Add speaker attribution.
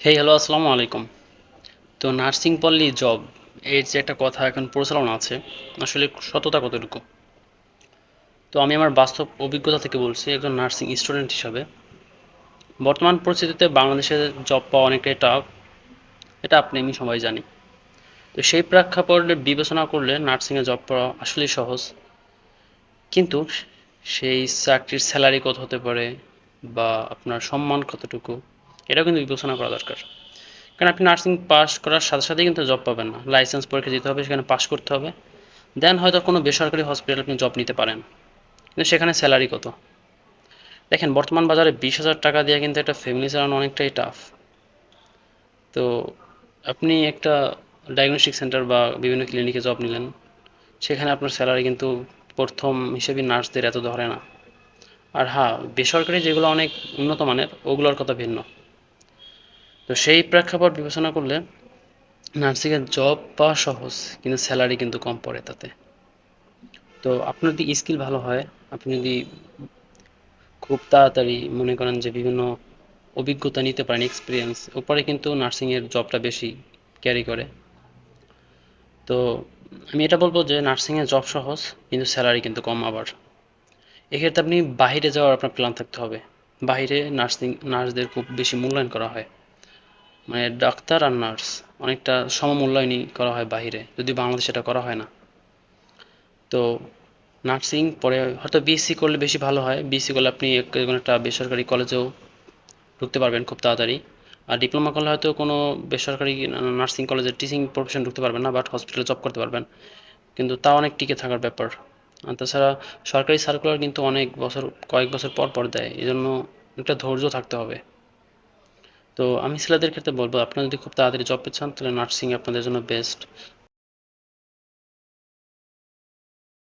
Speaker 1: Hello, আসসালামু আলাইকুম। তো নার্সিং পড়লেই জব, এর যে একটা কথা এখন প্রচলন আছে, আসলে সততা কতটুকু? তো আমি আমার বাস্তব অভিজ্ঞতা থেকে বলছি, একজন নার্সিং স্টুডেন্ট হিসাবে বর্তমান পরিস্থিতিতে বাংলাদেশে জব পাওয়া অনেকটাই টাফ। এটা আপনি আমি সবাই জানি। তো সেই প্রেক্ষাপটে বিবেচনা করলে নার্সিংয়ে জব পাওয়া আসলেই সহজ, কিন্তু সেই চাকরির স্যালারি কত হতে পারে বা আপনার সম্মান কতটুকু, এটাও কিন্তু বিবেচনা করা দরকার। কারণ আপনি নার্সিং পাস করার সাথে সাথেই কিন্তু জব পাবেন না, লাইসেন্স পরীক্ষা দিতে হবে, সেখানে পাস করতে হবে, দেন হয়তো কোনো বেসরকারি হসপিটালে আপনি জব নিতে পারেন, কিন্তু সেখানে স্যালারি কত? দেখেন, বর্তমান বাজারে 20,000 টাকা দিয়ে কিন্তু একটা ফ্যামিলি চালানো অনেকটাই টাফ। তো আপনি একটা ডায়াগনস্টিক সেন্টার বা বিভিন্ন ক্লিনিকে জব নিলেন, সেখানে আপনার স্যালারি কিন্তু প্রথম হিসেবে নার্সদের এত ধরে না। আর হ্যাঁ, বেসরকারি যেগুলো অনেক উন্নত মানের, ওগুলোর কথা ভিন্ন। তো সেই প্রেক্ষাপট বিবেচনা করলে নার্সিংয়ে জব পাওয়া সহজ, কিন্তু স্যালারি কিন্তু কম পড়ে তাতে। তো আপনার যদি স্কিল ভালো হয়, আপনি যদি খুব তাড়াতাড়ি মনে করেন যে বিভিন্ন অভিজ্ঞতা নিতে পারেন, এক্সপিরিয়েন্স ওপরে কিন্তু নার্সিংয়ের জবটা বেশি ক্যারি করে। তো আমি এটা বলবো যে নার্সিংয়ে জব সহজ, কিন্তু স্যালারি কিন্তু কম আবার। এক্ষেত্রে আপনি বাইরে যাওয়ার আপনার প্ল্যান থাকতে হবে। বাইরে নার্সদের খুব বেশি মূল্যায়ন করা হয়, মানে ডাক্তার আর নার্স অনেকটা সমমূল্যায়নই করা হয় বাইরে, যদি বাংলাদেশে এটা করা হয় না। তো নার্সিং পরে হয়তো বিএসসি করলে বেশি ভালো হয়। বিএসসি করলে আপনি কোনো একটা বেসরকারি কলেজেও ঢুকতে পারবেন খুব তাড়াতাড়ি। আর ডিপ্লোমা করলে হয়তো কোনো বেসরকারি নার্সিং কলেজের টিচিং প্রফেশন ঢুকতে পারবেন না, বাট হসপিটালে জব করতে পারবেন, কিন্তু তা অনেক টিকে থাকার ব্যাপার। আর তাছাড়া সরকারি সার্কুলার কিন্তু অনেক বছর, কয়েক বছর পর পর দেয়, এই জন্য একটা ধৈর্য থাকতে হবে। তো আমি ছেলেদের ক্ষেত্রে বলবো, আপনারা যদি খুব তাড়াতাড়ি জব পেতে চান তাহলে নার্সিং আপনাদের জন্য বেস্ট।